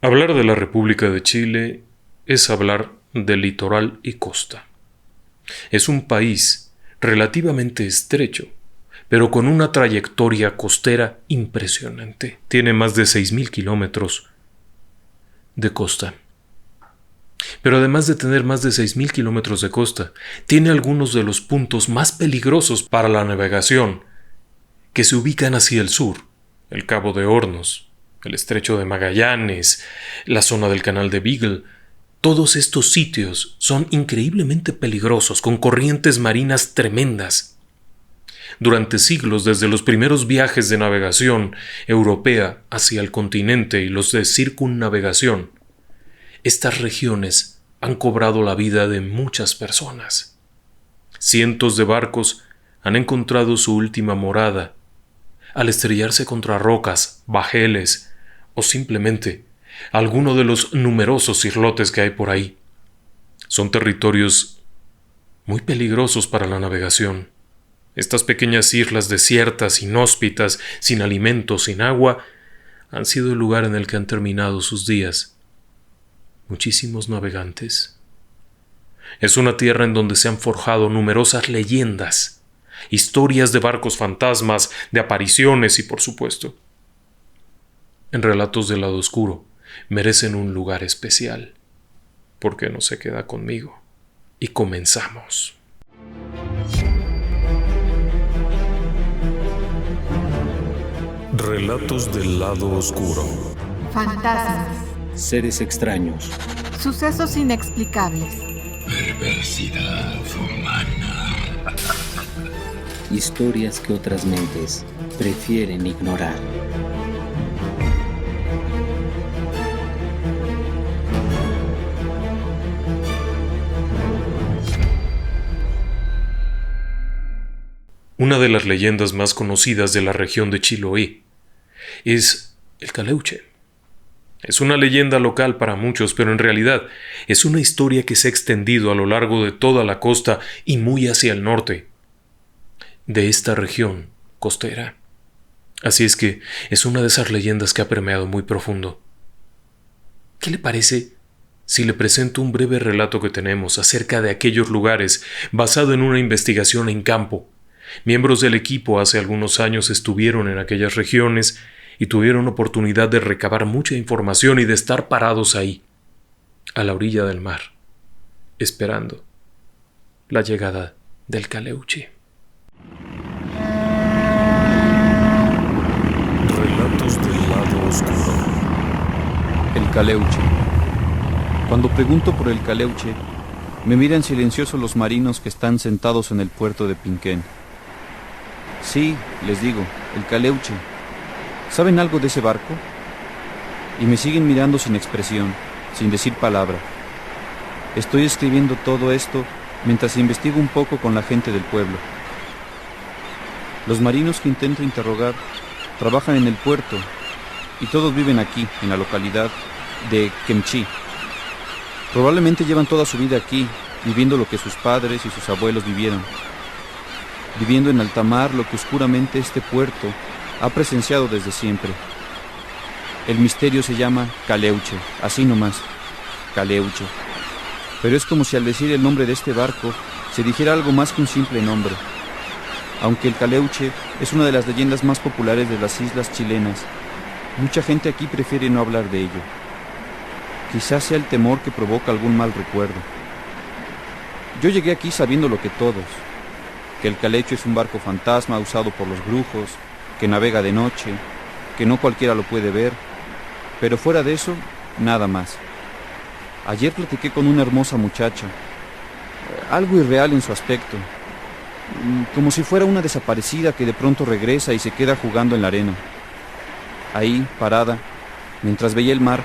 Hablar de la República de Chile es hablar de litoral y costa. Es un país relativamente estrecho, pero con una trayectoria costera impresionante. Tiene más de 6.000 kilómetros de costa. Pero además de tener más de 6.000 kilómetros de costa, tiene algunos de los puntos más peligrosos para la navegación, que se ubican hacia el sur: el Cabo de Hornos, el Estrecho de Magallanes, la zona del Canal de Beagle. Todos estos sitios son increíblemente peligrosos, con corrientes marinas tremendas. Durante siglos, desde los primeros viajes de navegación europea hacia el continente y los de circunnavegación, estas regiones han cobrado la vida de muchas personas. Cientos de barcos han encontrado su última morada al estrellarse contra rocas, bajeles o simplemente alguno de los numerosos islotes que hay por ahí. Son territorios muy peligrosos para la navegación. Estas pequeñas islas desiertas, inhóspitas, sin alimento, sin agua, han sido el lugar en el que han terminado sus días muchísimos navegantes. Es una tierra en donde se han forjado numerosas leyendas, historias de barcos fantasmas, de apariciones y, por supuesto, en relatos del lado oscuro, merecen un lugar especial. ¿Por qué no se queda conmigo? Y comenzamos. Relatos del lado oscuro. Fantasmas. Seres extraños. Sucesos inexplicables. Perversidad humana. Historias que otras mentes prefieren ignorar. Una de las leyendas más conocidas de la región de Chiloé es el Caleuche. Es una leyenda local para muchos, pero en realidad es una historia que se ha extendido a lo largo de toda la costa y muy hacia el norte de esta región costera. Así es que es una de esas leyendas que ha permeado muy profundo. ¿Qué le parece si le presento un breve relato que tenemos acerca de aquellos lugares basado en una investigación en campo? Miembros del equipo hace algunos años estuvieron en aquellas regiones y tuvieron oportunidad de recabar mucha información y de estar parados ahí, a la orilla del mar, esperando la llegada del Caleuche. Relatos del lado oscuro. El Caleuche. Cuando pregunto por el Caleuche, me miran silenciosos los marinos que están sentados en el puerto de Pinquén. Sí, les digo, el Caleuche. ¿Saben algo de ese barco? Y me siguen mirando sin expresión, sin decir palabra. Estoy escribiendo todo esto mientras investigo un poco con la gente del pueblo. Los marinos que intento interrogar trabajan en el puerto y todos viven aquí, en la localidad de Quemchi. Probablemente llevan toda su vida aquí, viviendo lo que sus padres y sus abuelos vivieron. Viviendo en alta mar lo que oscuramente este puerto ha presenciado desde siempre. El misterio se llama Caleuche, así nomás, Caleuche. Pero es como si al decir el nombre de este barco se dijera algo más que un simple nombre. Aunque el Caleuche es una de las leyendas más populares de las islas chilenas, mucha gente aquí prefiere no hablar de ello. Quizás sea el temor que provoca algún mal recuerdo. Yo llegué aquí sabiendo lo que todos, que el Caleuche es un barco fantasma usado por los brujos, que navega de noche, que no cualquiera lo puede ver, pero fuera de eso, nada más. Ayer platiqué con una hermosa muchacha, algo irreal en su aspecto, como si fuera una desaparecida que de pronto regresa y se queda jugando en la arena. Ahí, parada, mientras veía el mar,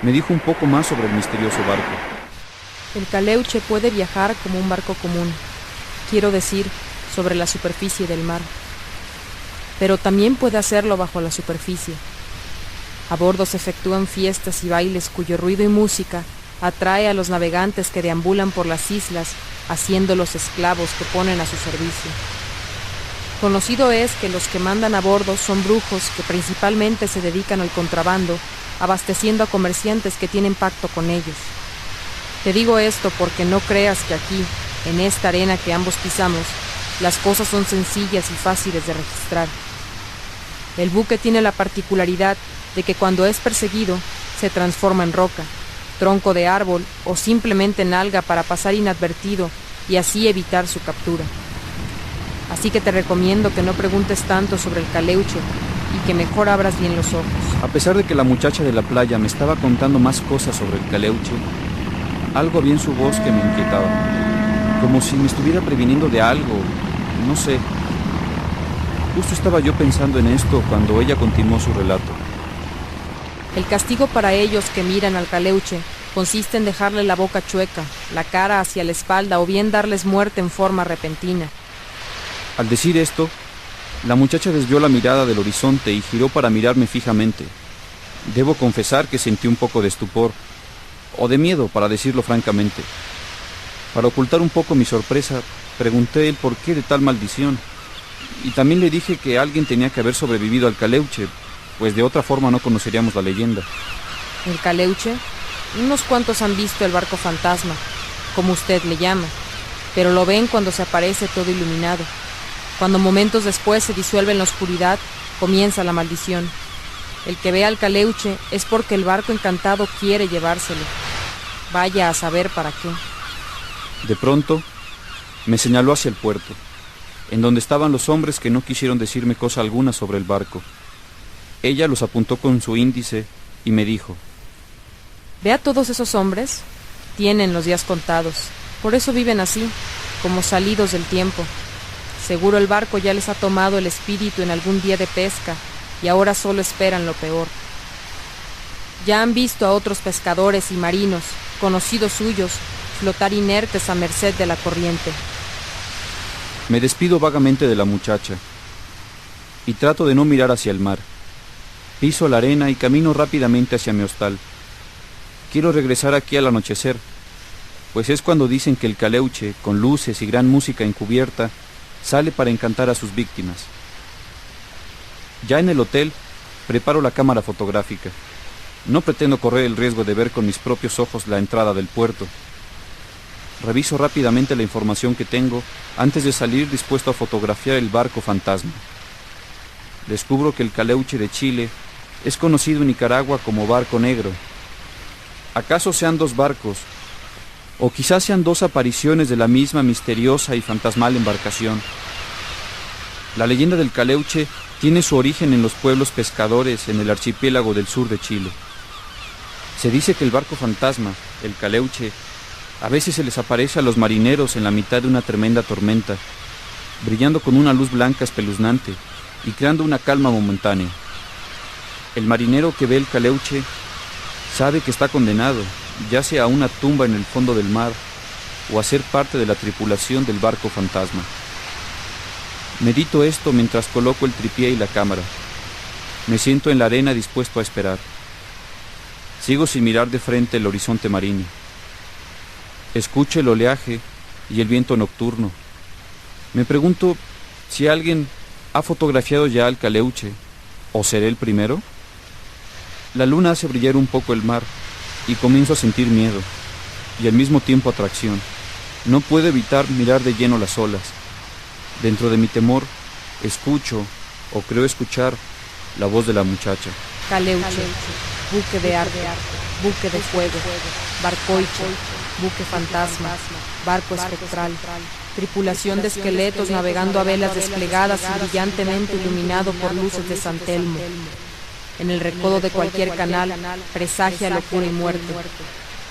me dijo un poco más sobre el misterioso barco. El Caleuche puede viajar como un barco común, quiero decir, sobre la superficie del mar. Pero también puede hacerlo bajo la superficie. A bordo se efectúan fiestas y bailes cuyo ruido y música atrae a los navegantes que deambulan por las islas, haciéndolos esclavos que ponen a su servicio. Conocido es que los que mandan a bordo son brujos que principalmente se dedican al contrabando, abasteciendo a comerciantes que tienen pacto con ellos. Te digo esto porque no creas que aquí, en esta arena que ambos pisamos, las cosas son sencillas y fáciles de registrar. El buque tiene la particularidad de que cuando es perseguido, se transforma en roca, tronco de árbol o simplemente en alga para pasar inadvertido y así evitar su captura. Así que te recomiendo que no preguntes tanto sobre el Caleuche y que mejor abras bien los ojos. A pesar de que la muchacha de la playa me estaba contando más cosas sobre el Caleuche, algo había en su voz que me inquietaba, como si me estuviera previniendo de algo, no sé. Justo estaba yo pensando en esto cuando ella continuó su relato. El castigo para ellos que miran al Caleuche consiste en dejarle la boca chueca, la cara hacia la espalda o bien darles muerte en forma repentina. Al decir esto, la muchacha desvió la mirada del horizonte y giró para mirarme fijamente. Debo confesar que sentí un poco de estupor, o de miedo, para decirlo francamente. Para ocultar un poco mi sorpresa, pregunté el porqué de tal maldición, y también le dije que alguien tenía que haber sobrevivido al Caleuche, pues de otra forma no conoceríamos la leyenda. ¿El Caleuche? Unos cuantos han visto el barco fantasma, como usted le llama, pero lo ven cuando se aparece todo iluminado. Cuando momentos después se disuelve en la oscuridad, comienza la maldición. El que ve al Caleuche es porque el barco encantado quiere llevárselo. Vaya a saber para qué. De pronto, me señaló hacia el puerto, en donde estaban los hombres que no quisieron decirme cosa alguna sobre el barco. Ella los apuntó con su índice y me dijo: ¿Ve a todos esos hombres? Tienen los días contados. Por eso viven así, como salidos del tiempo. Seguro el barco ya les ha tomado el espíritu en algún día de pesca y ahora solo esperan lo peor. Ya han visto a otros pescadores y marinos, conocidos suyos, flotar inertes a merced de la corriente. Me despido vagamente de la muchacha y trato de no mirar hacia el mar. Piso la arena y camino rápidamente hacia mi hostal. Quiero regresar aquí al anochecer, pues es cuando dicen que el Caleuche, con luces y gran música encubierta, sale para encantar a sus víctimas. Ya en el hotel, preparo la cámara fotográfica. No pretendo correr el riesgo de ver con mis propios ojos la entrada del puerto. Reviso rápidamente la información que tengo antes de salir dispuesto a fotografiar el barco fantasma. Descubro que el Caleuche de Chile es conocido en Nicaragua como barco negro. ¿Acaso sean dos barcos? O quizás sean dos apariciones de la misma misteriosa y fantasmal embarcación. La leyenda del Caleuche tiene su origen en los pueblos pescadores en el archipiélago del sur de Chile. Se dice que el barco fantasma, el Caleuche, a veces se les aparece a los marineros en la mitad de una tremenda tormenta, brillando con una luz blanca espeluznante y creando una calma momentánea. El marinero que ve el Caleuche sabe que está condenado, ya sea a una tumba en el fondo del mar o a ser parte de la tripulación del barco fantasma. Medito esto mientras coloco el tripié y la cámara. Me siento en la arena dispuesto a esperar. Sigo sin mirar de frente el horizonte marino. Escucho el oleaje y el viento nocturno. Me pregunto si alguien ha fotografiado ya al Caleuche, ¿o seré el primero? La luna hace brillar un poco el mar y comienzo a sentir miedo y al mismo tiempo atracción. No puedo evitar mirar de lleno las olas. Dentro de mi temor, escucho, o creo escuchar, la voz de la muchacha. Caleuche, buque de arte, buque de fuego, barcoiche, buque fantasma, barco espectral, tripulación de esqueletos navegando a velas desplegadas y brillantemente iluminado por luces de San Telmo. En el recodo de cualquier canal presagia locura y muerte.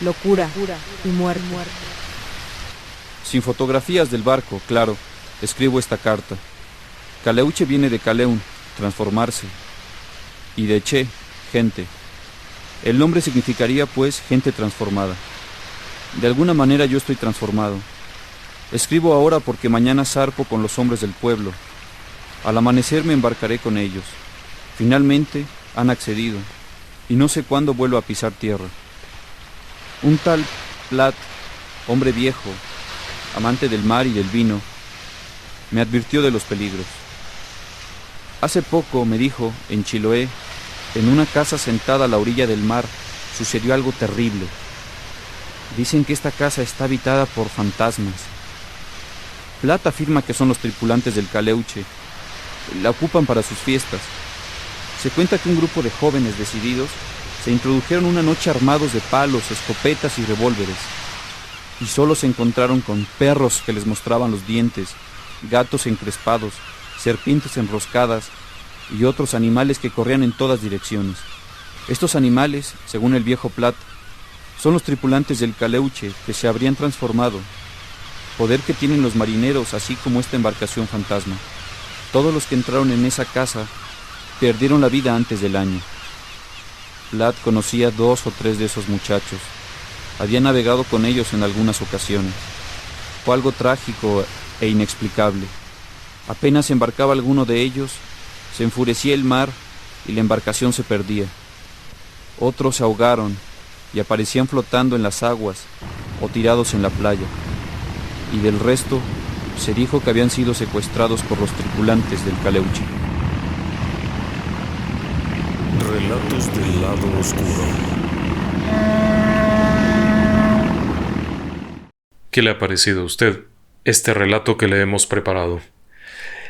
Locura y muerte. Sin fotografías del barco, claro, escribo esta carta. Caleuche viene de Caleun, transformarse, y de Che, gente. El nombre significaría, pues, gente transformada. De alguna manera yo estoy transformado. Escribo ahora porque mañana zarpo con los hombres del pueblo. Al amanecer me embarcaré con ellos. Finalmente han accedido, y no sé cuándo vuelvo a pisar tierra. Un tal Plat, hombre viejo, amante del mar y del vino, me advirtió de los peligros. Hace poco, me dijo, en Chiloé, en una casa sentada a la orilla del mar, sucedió algo terrible. Dicen que esta casa está habitada por fantasmas. Platt afirma que son los tripulantes del Caleuche. La ocupan para sus fiestas. Se cuenta que un grupo de jóvenes decididos se introdujeron una noche armados de palos, escopetas y revólveres. Y solo se encontraron con perros que les mostraban los dientes, gatos encrespados, serpientes enroscadas y otros animales que corrían en todas direcciones. Estos animales, según el viejo Platt, son los tripulantes del Caleuche que se habrían transformado, poder que tienen los marineros así como esta embarcación fantasma. Todos los que entraron en esa casa perdieron la vida antes del año. Platt conocía 2 o 3 de esos muchachos. Había navegado con ellos en algunas ocasiones. Fue algo trágico e inexplicable. Apenas embarcaba alguno de ellos, se enfurecía el mar y la embarcación se perdía. Otros se ahogaron y aparecían flotando en las aguas o tirados en la playa. Y del resto se dijo que habían sido secuestrados por los tripulantes del Caleuche. Relatos del lado oscuro. ¿Qué le ha parecido a usted este relato que le hemos preparado?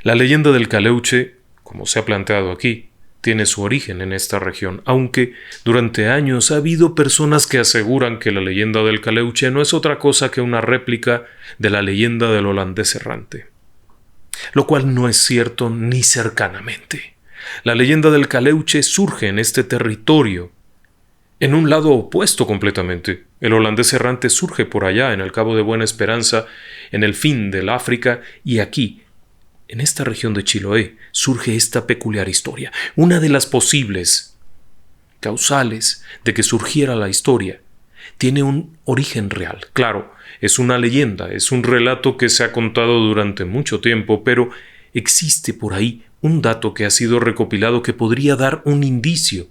La leyenda del Caleuche, como se ha planteado aquí, tiene su origen en esta región, aunque durante años ha habido personas que aseguran que la leyenda del Caleuche no es otra cosa que una réplica de la leyenda del holandés errante, lo cual no es cierto ni cercanamente. La leyenda del Caleuche surge en este territorio, en un lado opuesto completamente. El holandés errante surge por allá, en el Cabo de Buena Esperanza, en el fin del África, y aquí, en esta región de Chiloé, surge esta peculiar historia. Una de las posibles causales de que surgiera la historia tiene un origen real. Claro, es una leyenda, es un relato que se ha contado durante mucho tiempo, pero existe por ahí un dato que ha sido recopilado que podría dar un indicio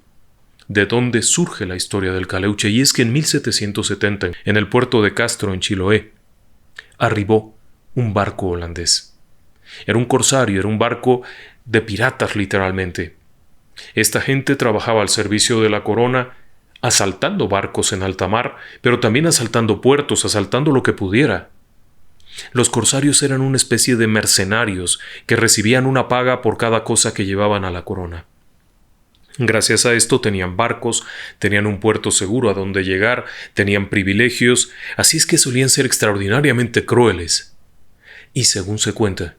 de dónde surge la historia del Caleuche, y es que en 1770, en el puerto de Castro, en Chiloé, arribó un barco holandés. Era un corsario, era un barco de piratas literalmente. Esta gente trabajaba al servicio de la corona, asaltando barcos en alta mar, pero también asaltando puertos, asaltando lo que pudiera. Los corsarios eran una especie de mercenarios que recibían una paga por cada cosa que llevaban a la corona. Gracias a esto tenían barcos, tenían un puerto seguro a donde llegar, tenían privilegios, así es que solían ser extraordinariamente crueles. Y según se cuenta,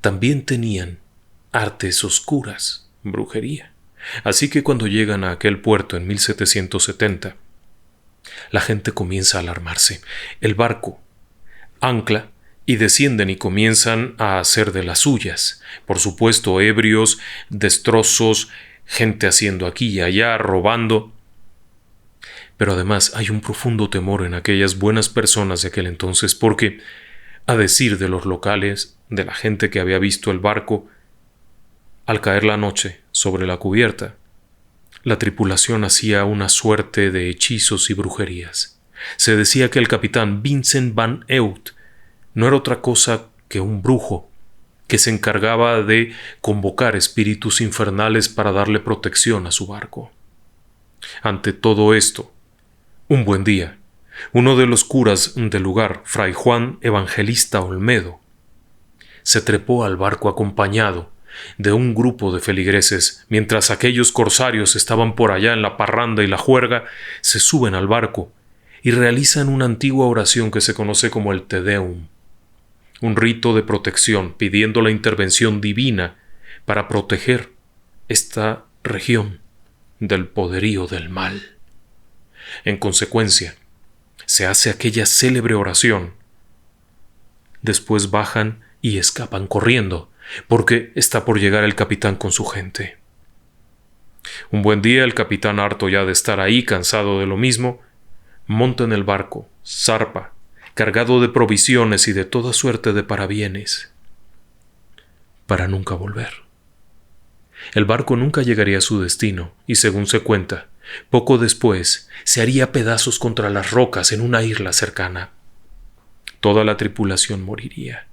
también tenían artes oscuras, brujería. Así que cuando llegan a aquel puerto en 1770, la gente comienza a alarmarse. El barco ancla y descienden y comienzan a hacer de las suyas. Por supuesto, ebrios, destrozos, gente haciendo aquí y allá, robando. Pero además hay un profundo temor en aquellas buenas personas de aquel entonces porque, a decir de los locales, de la gente que había visto el barco, al caer la noche sobre la cubierta, la tripulación hacía una suerte de hechizos y brujerías. Se decía que el capitán Vincent van Eut no era otra cosa que un brujo que se encargaba de convocar espíritus infernales para darle protección a su barco. Ante todo esto, un buen día, uno de los curas del lugar, Fray Juan Evangelista Olmedo, se trepó al barco acompañado de un grupo de feligreses. Mientras aquellos corsarios estaban por allá en la parranda y la juerga, se suben al barco y realizan una antigua oración que se conoce como el Te Deum, un rito de protección pidiendo la intervención divina para proteger esta región del poderío del mal. En consecuencia, se hace aquella célebre oración. Después bajan y escapan corriendo, porque está por llegar el capitán con su gente. Un buen día, el capitán, harto ya de estar ahí, cansado de lo mismo, monta en el barco, zarpa, cargado de provisiones y de toda suerte de parabienes, para nunca volver. El barco nunca llegaría a su destino, y según se cuenta, poco después se haría pedazos contra las rocas en una isla cercana. Toda la tripulación moriría.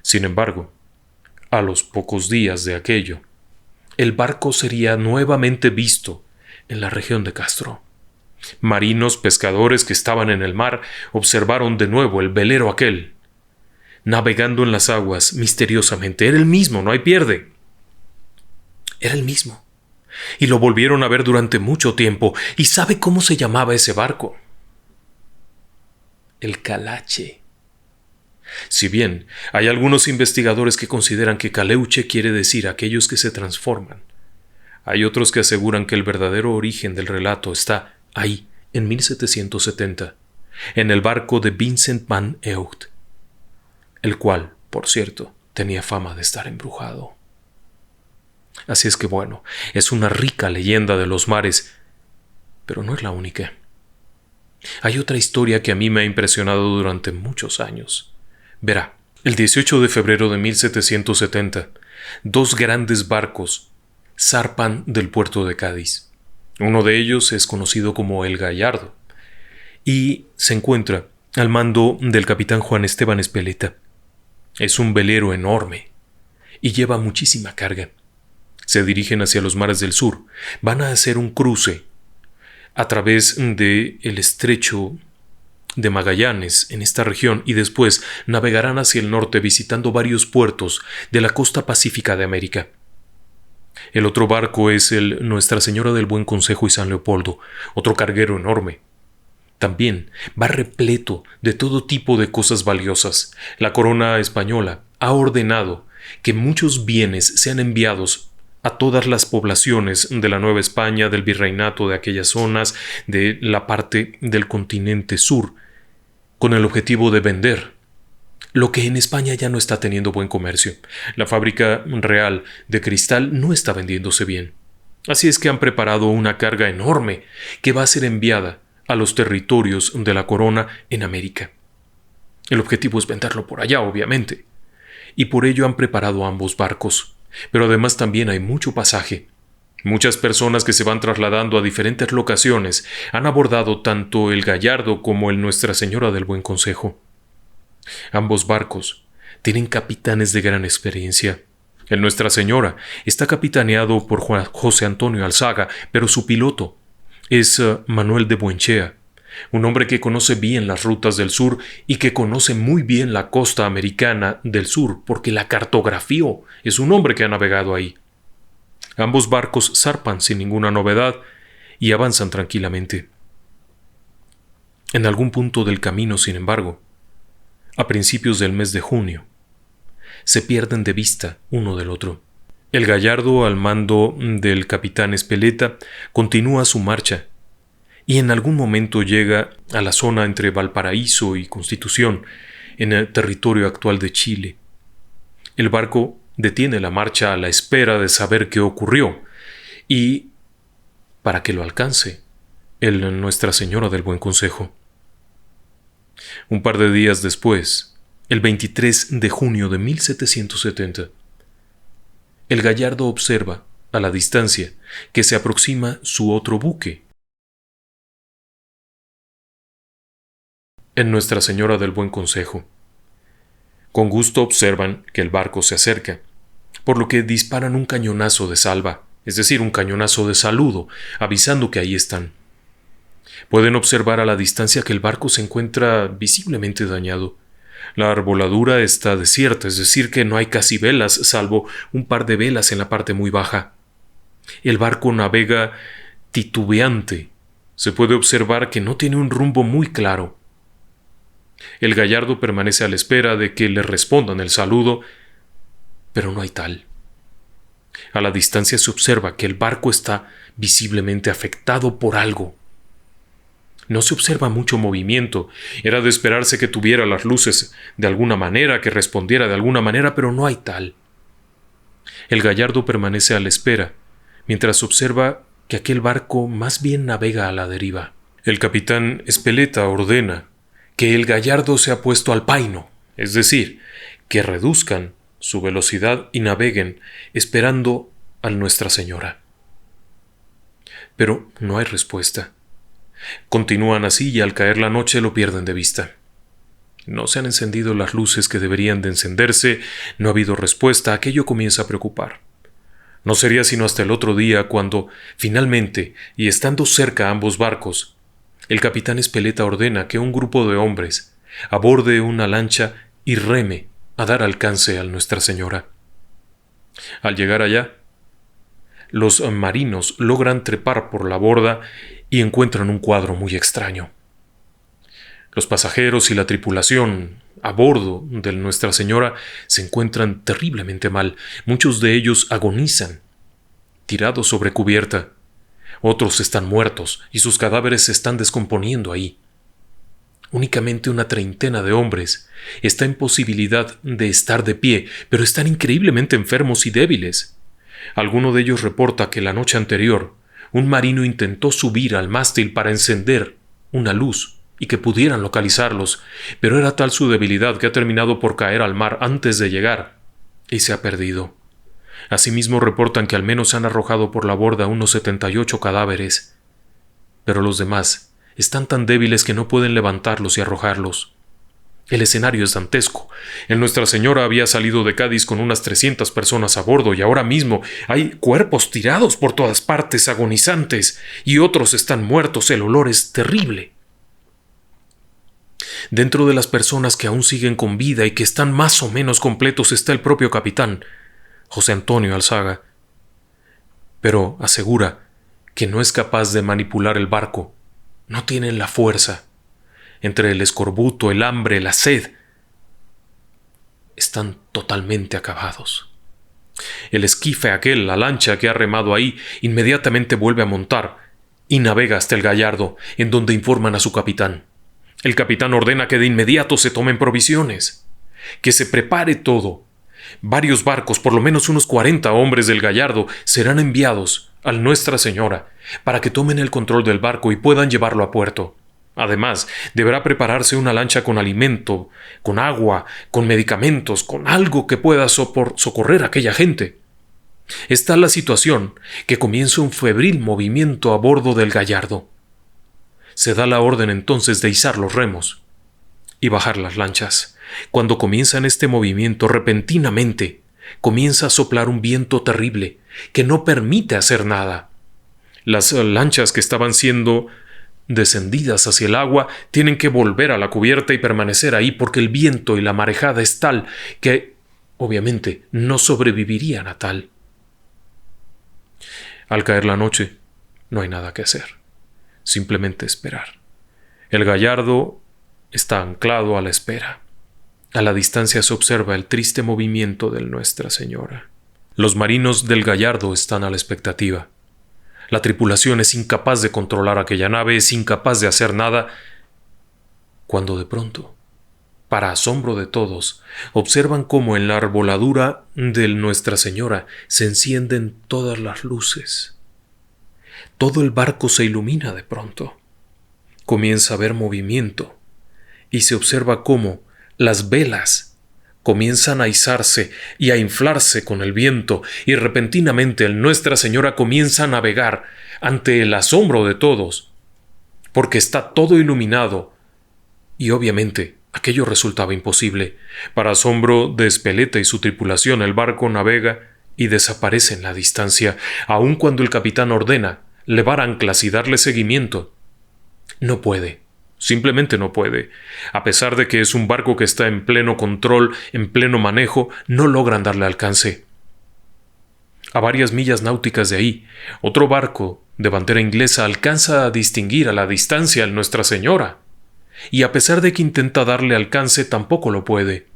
Sin embargo, a los pocos días de aquello, el barco sería nuevamente visto en la región de Castro. Marinos pescadores que estaban en el mar observaron de nuevo el velero aquel, navegando en las aguas misteriosamente. Era el mismo, no hay pierde. Era el mismo. Y lo volvieron a ver durante mucho tiempo. ¿Y sabe cómo se llamaba ese barco? El Calache. Si bien hay algunos investigadores que consideran que Caleuche quiere decir aquellos que se transforman, hay otros que aseguran que el verdadero origen del relato está ahí, en 1770, en el barco de Vincent van Eucht, el cual, por cierto, tenía fama de estar embrujado. Así es que bueno, es una rica leyenda de los mares, pero no es la única. Hay otra historia que a mí me ha impresionado durante muchos años. Verá, el 18 de febrero de 1770, 2 grandes barcos zarpan del puerto de Cádiz. Uno de ellos es conocido como el Gallardo y se encuentra al mando del capitán Juan Esteban Espeleta. Es un velero enorme y lleva muchísima carga. Se dirigen hacia los mares del sur. Van a hacer un cruce a través del estrecho de Magallanes en esta región y después navegarán hacia el norte visitando varios puertos de la costa pacífica de América. El otro barco es el Nuestra Señora del Buen Consejo y San Leopoldo, otro carguero enorme. También va repleto de todo tipo de cosas valiosas. La corona española ha ordenado que muchos bienes sean enviados a todas las poblaciones de la Nueva España, del virreinato de aquellas zonas, de la parte del continente sur, con el objetivo de vender lo que en España ya no está teniendo buen comercio. La fábrica real de cristal no está vendiéndose bien. Así es que han preparado una carga enorme que va a ser enviada a los territorios de la corona en América. El objetivo es venderlo por allá, obviamente. Y por ello han preparado ambos barcos. Pero además también hay mucho pasaje. Muchas personas que se van trasladando a diferentes locaciones han abordado tanto el Gallardo como el Nuestra Señora del Buen Consejo. Ambos barcos tienen capitanes de gran experiencia. El Nuestra Señora está capitaneado por José Antonio Alzaga, pero su piloto es Manuel de Buenchea, un hombre que conoce bien las rutas del sur y que conoce muy bien la costa americana del sur porque la cartografió. Es un hombre que ha navegado ahí. Ambos barcos zarpan sin ninguna novedad y avanzan tranquilamente. En algún punto del camino, sin embargo, a principios del mes de junio, se pierden de vista uno del otro. El Gallardo, al mando del capitán Espeleta, continúa su marcha y en algún momento llega a la zona entre Valparaíso y Constitución, en el territorio actual de Chile. El barco detiene la marcha a la espera de saber qué ocurrió y para que lo alcance el Nuestra Señora del Buen Consejo. Un par de días después, el 23 de junio de 1770, el Gallardo observa, a la distancia, que se aproxima su otro buque. En Nuestra Señora del Buen Consejo. Con gusto observan que el barco se acerca, por lo que disparan un cañonazo de salva, es decir, un cañonazo de saludo, avisando que ahí están. Pueden observar a la distancia que el barco se encuentra visiblemente dañado. La arboladura está desierta, es decir, que no hay casi velas, salvo un par de velas en la parte muy baja. El barco navega titubeante. Se puede observar que no tiene un rumbo muy claro. El Gallardo permanece a la espera de que le respondan el saludo, pero no hay tal. A la distancia se observa que el barco está visiblemente afectado por algo. No se observa mucho movimiento. Era de esperarse que tuviera las luces de alguna manera, que respondiera de alguna manera, pero no hay tal. El Gallardo permanece a la espera, mientras observa que aquel barco más bien navega a la deriva. El capitán Espeleta ordena que el Gallardo sea puesto al paino, es decir, que reduzcan su velocidad y naveguen esperando a Nuestra Señora. Pero no hay respuesta. Continúan así y al caer la noche lo pierden de vista. No se han encendido las luces que deberían de encenderse, no ha habido respuesta, aquello comienza a preocupar. No sería sino hasta el otro día cuando, finalmente, y estando cerca ambos barcos, el capitán Espeleta ordena que un grupo de hombres aborde una lancha y reme a dar alcance a Nuestra Señora. Al llegar allá, los marinos logran trepar por la borda y encuentran un cuadro muy extraño. Los pasajeros y la tripulación a bordo de Nuestra Señora se encuentran terriblemente mal. Muchos de ellos agonizan, tirados sobre cubierta. Otros están muertos y sus cadáveres se están descomponiendo ahí. Únicamente una treintena de hombres está en posibilidad de estar de pie, pero están increíblemente enfermos y débiles. Alguno de ellos reporta que la noche anterior un marino intentó subir al mástil para encender una luz y que pudieran localizarlos, pero era tal su debilidad que ha terminado por caer al mar antes de llegar y se ha perdido. Asimismo reportan que al menos han arrojado por la borda unos 78 cadáveres, pero los demás están tan débiles que no pueden levantarlos y arrojarlos. El escenario es dantesco. El Nuestra Señora había salido de Cádiz con unas 300 personas a bordo y ahora mismo hay cuerpos tirados por todas partes, agonizantes, y otros están muertos. El olor es terrible. Dentro de las personas que aún siguen con vida y que están más o menos completos está el propio capitán, José Antonio Alzaga. Pero asegura que no es capaz de manipular el barco. No tienen la fuerza. Entre el escorbuto, el hambre, la sed, están totalmente acabados. El esquife aquel, la lancha que ha remado ahí, inmediatamente vuelve a montar y navega hasta el Gallardo, en donde informan a su capitán. El capitán ordena que de inmediato se tomen provisiones, que se prepare todo. Varios barcos, por lo menos unos 40 hombres del Gallardo, serán enviados a Nuestra Señora para que tomen el control del barco y puedan llevarlo a puerto. Además, deberá prepararse una lancha con alimento, con agua, con medicamentos, con algo que pueda socorrer a aquella gente. Está la situación que comienza un febril movimiento a bordo del Gallardo. Se da la orden entonces de izar los remos y bajar las lanchas. Cuando comienzan este movimiento, repentinamente comienza a soplar un viento terrible que no permite hacer nada. Las lanchas que estaban siendo descendidas hacia el agua tienen que volver a la cubierta y permanecer ahí porque el viento y la marejada es tal que, obviamente, no sobrevivirían a tal. Al caer la noche, no hay nada que hacer. Simplemente esperar. El Gallardo está anclado a la espera. A la distancia se observa el triste movimiento de Nuestra Señora. Los marinos del Gallardo están a la expectativa. La tripulación es incapaz de controlar aquella nave, es incapaz de hacer nada, cuando de pronto, para asombro de todos, observan cómo en la arboladura de Nuestra Señora se encienden todas las luces. Todo el barco se ilumina de pronto. Comienza a haber movimiento y se observa cómo las velas comienzan a izarse y a inflarse con el viento, y repentinamente Nuestra Señora comienza a navegar ante el asombro de todos, porque está todo iluminado, y obviamente aquello resultaba imposible. Para asombro de Espeleta y su tripulación, el barco navega y desaparece en la distancia, aun cuando el capitán ordena levar anclas y darle seguimiento. No puede. Simplemente no puede. A pesar de que es un barco que está en pleno control, en pleno manejo, no logran darle alcance. A varias millas náuticas de ahí, otro barco de bandera inglesa alcanza a distinguir a la distancia a Nuestra Señora, y a pesar de que intenta darle alcance, tampoco lo puede.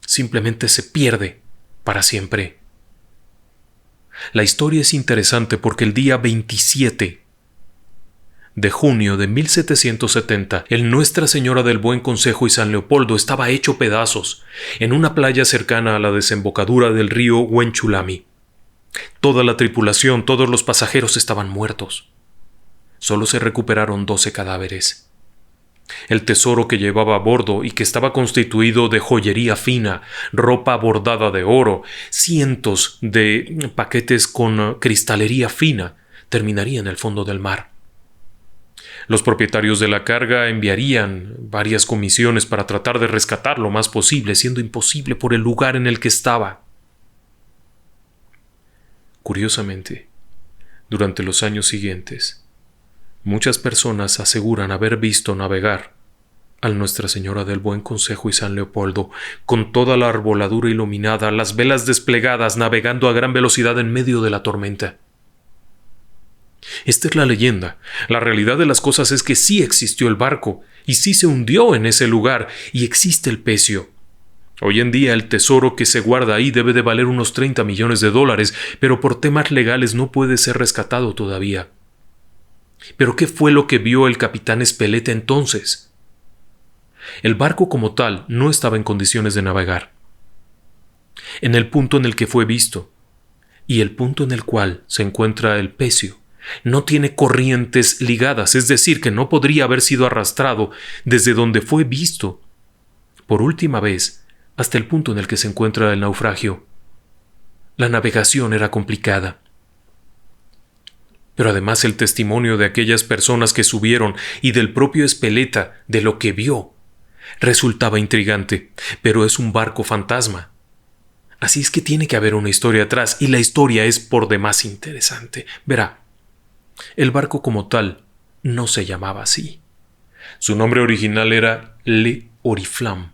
Simplemente se pierde para siempre. La historia es interesante porque el día 27 de junio de 1770, el Nuestra Señora del Buen Consejo y San Leopoldo estaba hecho pedazos en una playa cercana a la desembocadura del río Huenchulami. Toda la tripulación, todos los pasajeros estaban muertos. Solo se recuperaron 12 cadáveres. El tesoro que llevaba a bordo y que estaba constituido de joyería fina, ropa bordada de oro, cientos de paquetes con cristalería fina, terminaría en el fondo del mar. Los propietarios de la carga enviarían varias comisiones para tratar de rescatar lo más posible, siendo imposible por el lugar en el que estaba. Curiosamente, durante los años siguientes, muchas personas aseguran haber visto navegar a Nuestra Señora del Buen Consejo y San Leopoldo, con toda la arboladura iluminada, las velas desplegadas, navegando a gran velocidad en medio de la tormenta. Esta es la leyenda. La realidad de las cosas es que sí existió el barco, y sí se hundió en ese lugar, y existe el pecio. Hoy en día el tesoro que se guarda ahí debe de valer unos 30 millones de dólares, pero por temas legales no puede ser rescatado todavía. ¿Pero qué fue lo que vio el capitán Speleta entonces? El barco como tal no estaba en condiciones de navegar. En el punto en el que fue visto, y el punto en el cual se encuentra el pecio, no tiene corrientes ligadas, es decir, que no podría haber sido arrastrado desde donde fue visto por última vez hasta el punto en el que se encuentra el naufragio. La navegación era complicada. Pero además el testimonio de aquellas personas que subieron y del propio Speleta de lo que vio resultaba intrigante, pero es un barco fantasma. Así es que tiene que haber una historia atrás, y la historia es por demás interesante. Verá, el barco como tal no se llamaba así. Su nombre original era Le Oriflamme,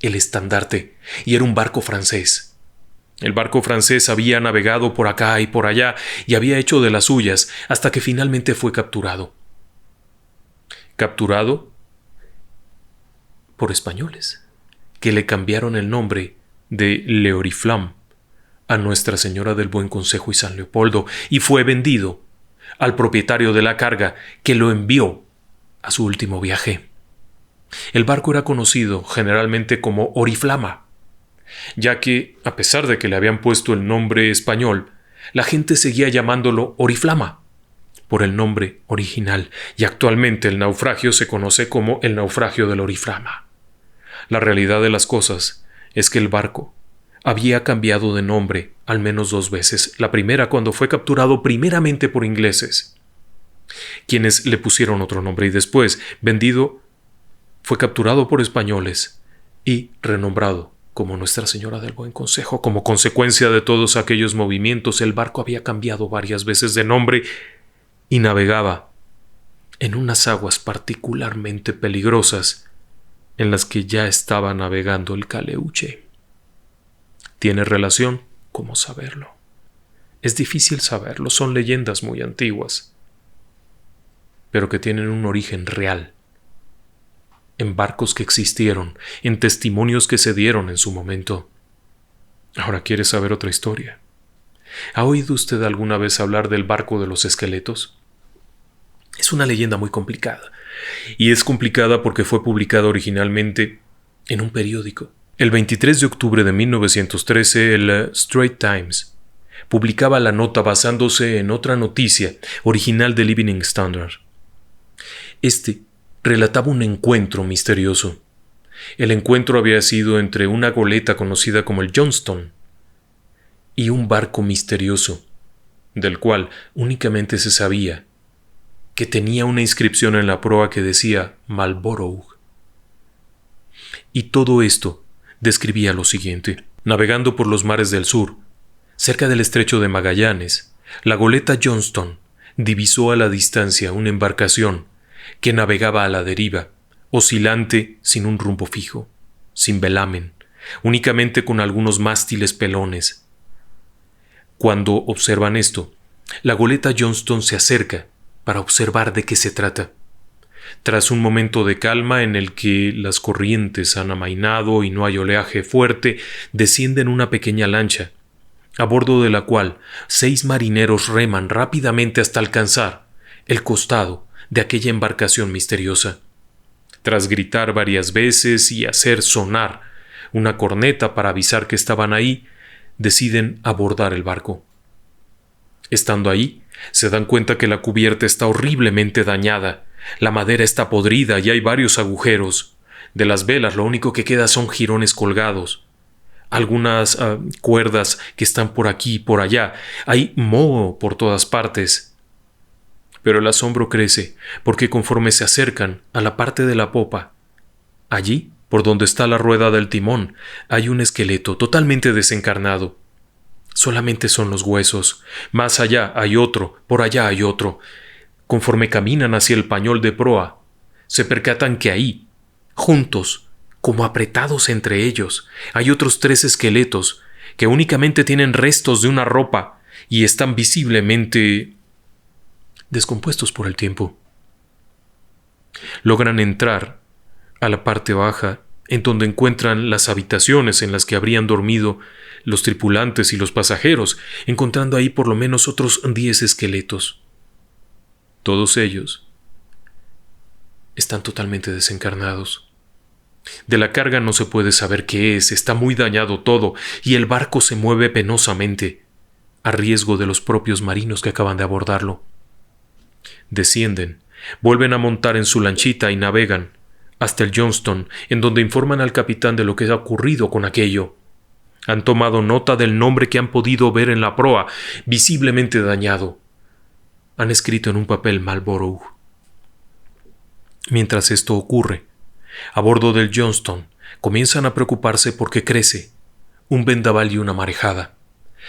el estandarte, y era un barco francés. El barco francés había navegado por acá y por allá y había hecho de las suyas hasta que finalmente fue capturado. Capturado por españoles, que le cambiaron el nombre de Le Oriflamme a Nuestra Señora del Buen Consejo y San Leopoldo, y fue vendido al propietario de la carga, que lo envió a su último viaje. El barco era conocido generalmente como Oriflama, ya que, a pesar de que le habían puesto el nombre español, la gente seguía llamándolo Oriflama por el nombre original, y actualmente el naufragio se conoce como el naufragio del Oriflama. La realidad de las cosas es que el barco había cambiado de nombre al menos 2 veces. La primera cuando fue capturado primeramente por ingleses, quienes le pusieron otro nombre, y después, vendido, fue capturado por españoles y renombrado como Nuestra Señora del Buen Consejo. Como consecuencia de todos aquellos movimientos, el barco había cambiado varias veces de nombre y navegaba en unas aguas particularmente peligrosas en las que ya estaba navegando el Caleuche. ¿Tiene relación? ¿Cómo saberlo? Es difícil saberlo, son leyendas muy antiguas, pero que tienen un origen real, en barcos que existieron, en testimonios que se dieron en su momento. Ahora, ¿quiere saber otra historia? ¿Ha oído usted alguna vez hablar del barco de los esqueletos? Es una leyenda muy complicada, y es complicada porque fue publicada originalmente en un periódico. El 23 de octubre de 1913, el Straits Times publicaba la nota basándose en otra noticia original del Evening Standard. Este relataba un encuentro misterioso. El encuentro había sido entre una goleta conocida como el Johnstone y un barco misterioso, del cual únicamente se sabía que tenía una inscripción en la proa que decía Marlborough. Y todo esto describía lo siguiente: navegando por los mares del sur, cerca del estrecho de Magallanes, la goleta Johnstone divisó a la distancia una embarcación que navegaba a la deriva, oscilante, sin un rumbo fijo, sin velamen, únicamente con algunos mástiles pelones. Cuando observan esto, la goleta Johnstone se acerca para observar de qué se trata. Tras un momento de calma en el que las corrientes han amainado y no hay oleaje fuerte, descienden una pequeña lancha, a bordo de la cual 6 marineros reman rápidamente hasta alcanzar el costado de aquella embarcación misteriosa. Tras gritar varias veces y hacer sonar una corneta para avisar que estaban ahí, deciden abordar el barco. Estando ahí, se dan cuenta que la cubierta está horriblemente dañada, la madera está podrida y hay varios agujeros. De las velas lo único que queda son jirones colgados, algunas cuerdas que están por aquí y por allá, hay moho por todas partes. Pero el asombro crece, porque conforme se acercan a la parte de la popa, allí, por donde está la rueda del timón, hay un esqueleto totalmente desencarnado. solamente son los huesos. Más allá hay otro, por allá hay otro. Conforme caminan hacia el pañol de proa, se percatan que ahí, juntos, como apretados entre ellos, hay otros 3 esqueletos que únicamente tienen restos de una ropa y están visiblemente descompuestos por el tiempo. Logran entrar a la parte baja, en donde encuentran las habitaciones en las que habrían dormido los tripulantes y los pasajeros, encontrando ahí por lo menos otros 10 esqueletos. Todos ellos están totalmente desencarnados. De la carga no se puede saber qué es, está muy dañado todo, y el barco se mueve penosamente, a riesgo de los propios marinos que acaban de abordarlo. Descienden, vuelven a montar en su lanchita y navegan hasta el Johnston, en donde informan al capitán de lo que ha ocurrido con aquello. Han tomado nota del nombre que han podido ver en la proa, visiblemente dañado. Han escrito en un papel Marlborough. Mientras esto ocurre, a bordo del Johnston comienzan a preocuparse porque crece un vendaval y una marejada.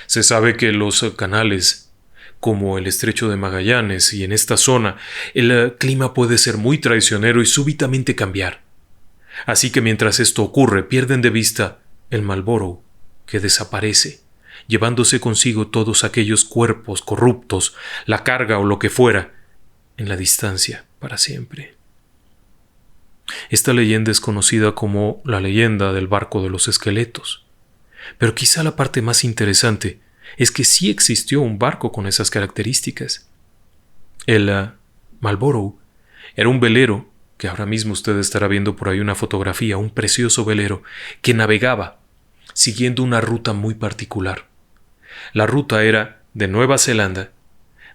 Se sabe que los canales, como el Estrecho de Magallanes y en esta zona, el clima puede ser muy traicionero y súbitamente cambiar. Así que mientras esto ocurre, pierden de vista el Marlborough, que desaparece, llevándose consigo todos aquellos cuerpos corruptos, la carga o lo que fuera, en la distancia para siempre. Esta leyenda es conocida como la leyenda del barco de los esqueletos. Pero quizá la parte más interesante es que sí existió un barco con esas características. El Marlborough era un velero, que ahora mismo usted estará viendo por ahí una fotografía, un precioso velero, que navegaba siguiendo una ruta muy particular. La ruta era de Nueva Zelanda,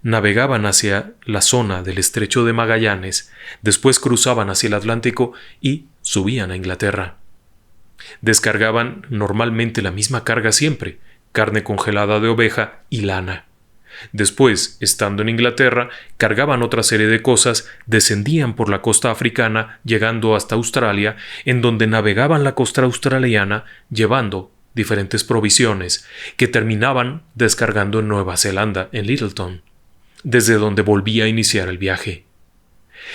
navegaban hacia la zona del Estrecho de Magallanes, después cruzaban hacia el Atlántico y subían a Inglaterra. Descargaban normalmente la misma carga siempre, carne congelada de oveja y lana. Después, estando en Inglaterra, cargaban otra serie de cosas, descendían por la costa africana, llegando hasta Australia, en donde navegaban la costa australiana, llevando diferentes provisiones, que terminaban descargando en Nueva Zelanda, en Lyttelton, desde donde volvía a iniciar el viaje.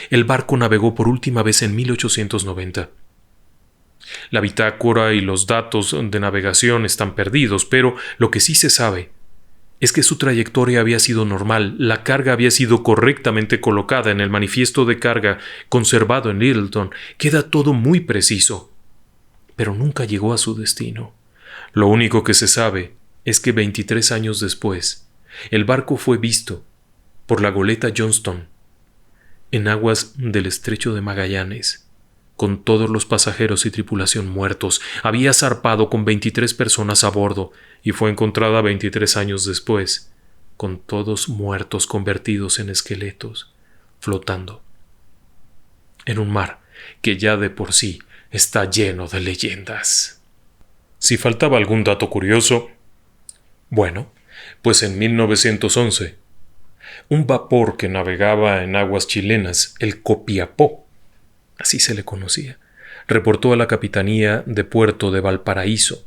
El barco navegó por última vez en 1890. La bitácora y los datos de navegación están perdidos, pero lo que sí se sabe es que su trayectoria había sido normal, la carga había sido correctamente colocada en el manifiesto de carga conservado en Lyttelton, queda todo muy preciso, pero nunca llegó a su destino. Lo único que se sabe es que 23 años después, el barco fue visto por la goleta Johnston en aguas del Estrecho de Magallanes, con todos los pasajeros y tripulación muertos. Había zarpado con 23 personas a bordo y fue encontrada 23 años después, con todos muertos convertidos en esqueletos, flotando en un mar que ya de por sí está lleno de leyendas. Si faltaba algún dato curioso, bueno, pues en 1911, un vapor que navegaba en aguas chilenas, el Copiapó, así se le conocía, reportó a la Capitanía de Puerto de Valparaíso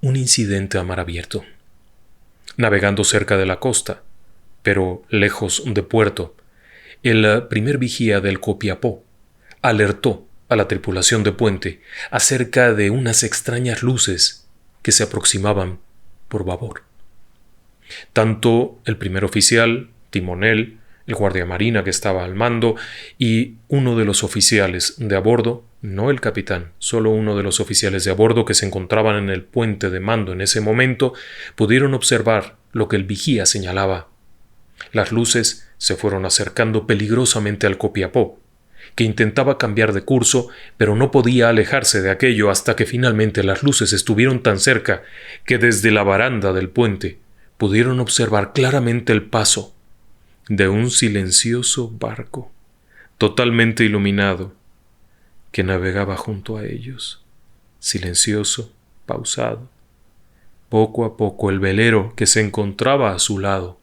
un incidente a mar abierto. Navegando cerca de la costa, pero lejos de puerto, el primer vigía del Copiapó alertó a la tripulación de puente acerca de unas extrañas luces que se aproximaban por babor. Tanto el primer oficial, timonel, el guardiamarina que estaba al mando y uno de los oficiales de a bordo, no el capitán, solo uno de los oficiales de a bordo que se encontraban en el puente de mando en ese momento, pudieron observar lo que el vigía señalaba. Las luces se fueron acercando peligrosamente al Copiapó, que intentaba cambiar de curso, pero no podía alejarse de aquello hasta que finalmente las luces estuvieron tan cerca que desde la baranda del puente pudieron observar claramente el paso de un silencioso barco, totalmente iluminado, que navegaba junto a ellos, silencioso, pausado. Poco a poco el velero que se encontraba a su lado,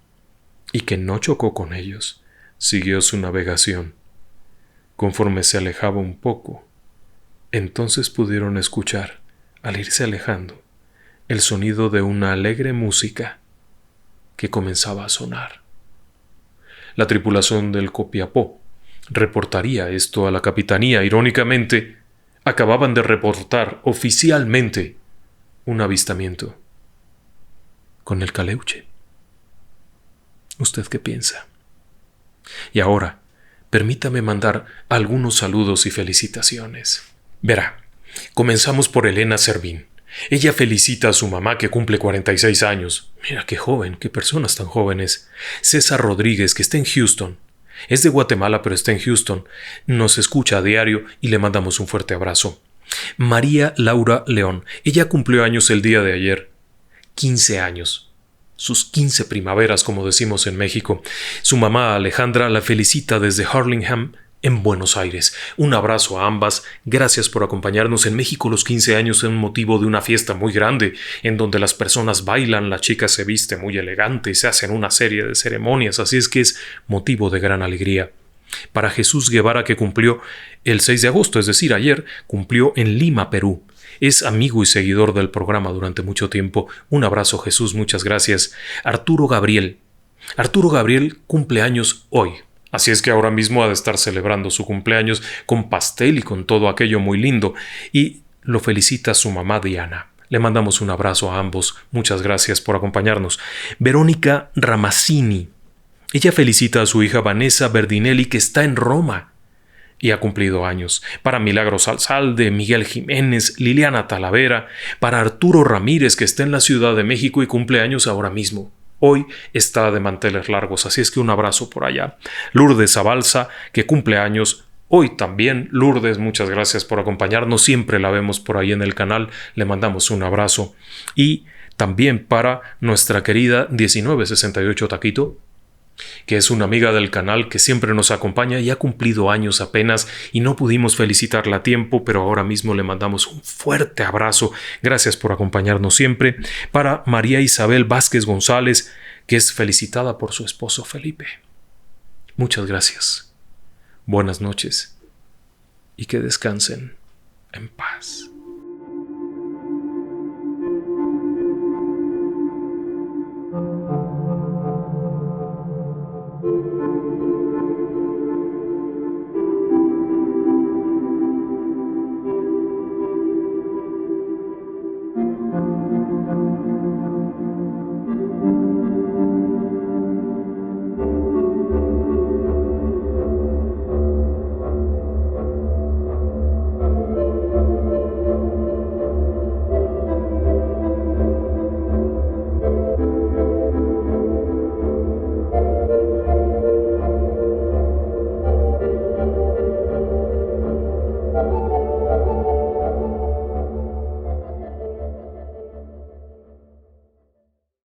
y que no chocó con ellos, siguió su navegación. Conforme se alejaba un poco, entonces pudieron escuchar, al irse alejando, el sonido de una alegre música que comenzaba a sonar. La tripulación del Copiapó reportaría esto a la capitanía. Irónicamente, acababan de reportar oficialmente un avistamiento con el Caleuche. ¿Usted qué piensa? Y ahora, permítame mandar algunos saludos y felicitaciones. Verá, comenzamos por Elena Servín. Ella felicita a su mamá que cumple 46 años. Mira qué joven, qué personas tan jóvenes. César Rodríguez, que está en Houston. Es de Guatemala, pero está en Houston. Nos escucha a diario y le mandamos un fuerte abrazo. María Laura León. Ella cumplió años el día de ayer. 15 años. Sus 15 primaveras, como decimos en México. Su mamá Alejandra la felicita desde Harlingham, en Buenos Aires. Un abrazo a ambas. Gracias por acompañarnos. En México los 15 años son motivo de una fiesta muy grande, en donde las personas bailan, la chica se viste muy elegante y se hacen una serie de ceremonias, así es que es motivo de gran alegría. Para Jesús Guevara, que cumplió el 6 de agosto, es decir, ayer, cumplió en Lima, Perú. Es amigo y seguidor del programa durante mucho tiempo. Un abrazo, Jesús, muchas gracias. Arturo Gabriel cumple años hoy. Así es que ahora mismo ha de estar celebrando su cumpleaños con pastel y con todo aquello muy lindo. Y lo felicita su mamá Diana. Le mandamos un abrazo a ambos. Muchas gracias por acompañarnos. Verónica Ramazzini. Ella felicita a su hija Vanessa Berdinelli, que está en Roma y ha cumplido años. Para Milagros Alzalde, Miguel Jiménez, Liliana Talavera. Para Arturo Ramírez, que está en la Ciudad de México y cumple años ahora mismo. Hoy está de manteles largos, así es que un abrazo por allá. Lourdes Zabalza, que cumple años hoy también. Lourdes, muchas gracias por acompañarnos. Siempre la vemos por ahí en el canal. Le mandamos un abrazo. Y también para nuestra querida 1968 Taquito, que es una amiga del canal que siempre nos acompaña y ha cumplido años apenas y no pudimos felicitarla a tiempo, pero ahora mismo le mandamos un fuerte abrazo. Gracias por acompañarnos siempre. Para María Isabel Vázquez González, que es felicitada por su esposo Felipe. Muchas gracias. Buenas noches y que descansen en paz.